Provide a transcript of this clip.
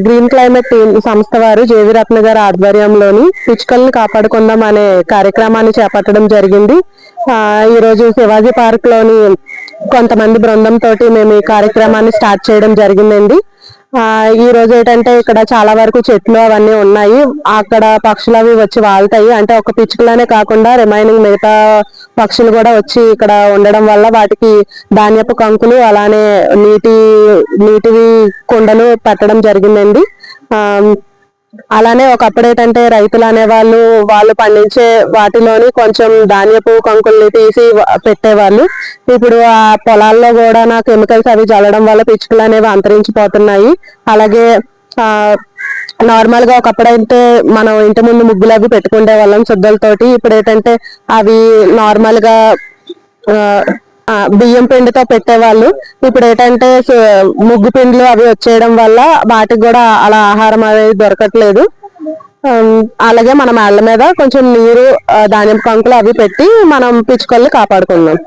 Green climate సంస్థ వారు JV రత్న గారి ఆధ్వర్యంలోని పిచ్చుకల్ని కాపాడుకుందాం అనే కార్యక్రమాన్ని చేపట్టడం జరిగింది. ఈ రోజు శివాజీ పార్క్ లోని కొంతమంది బృందం తోటి మేము ఈ కార్యక్రమాన్ని స్టార్ట్ చేయడం జరిగిందండి. ఈ రోజు ఏంటంటే ఇక్కడ చాలా వరకు చెట్లు అవన్నీ ఉన్నాయి. అక్కడ పక్షులు అవి వచ్చి వాళ్తాయి. అంటే ఒక పిచ్చుకలనే కాకుండా రిమైనింగ్ మిగతా పక్షులు కూడా వచ్చి ఇక్కడ ఉండడం వల్ల వాటికి ధాన్యపు కంకులు అలానే నీటివి కుండలు పెట్టడం జరిగిందండి. అలానే ఒకప్పుడు ఏంటంటే రైతులు అనేవాళ్ళు వాళ్ళు పండించే వాటిలోని కొంచెం ధాన్యపు కంకుల్ని తీసి పెట్టేవాళ్ళు. ఇప్పుడు ఆ పొలాల్లో కూడా కెమికల్స్ అవి చల్లడం వల్ల పిచ్చుకలు అనేవి అంతరించిపోతున్నాయి. అలాగే నార్మల్ గా ఒకప్పుడైతే మనం ఇంటి ముందు ముగ్గులు అవి పెట్టుకునే వాళ్ళం శుద్ధలతోటి. ఇప్పుడు ఏంటంటే అవి నార్మల్ గా బియ్యం పిండితో పెట్టేవాళ్ళు. ఇప్పుడు ఏంటంటే ముగ్గు పిండిలు అవి వచ్చేయడం వల్ల వాటికి కూడా అలా ఆహారం అనేది దొరకట్లేదు. అలాగే మన మేళ్ళ మీద కొంచెం నీరు ధాన్యం కంకులు అవి పెట్టి మనం పిచ్చుకల్ని కాపాడుకుందాం.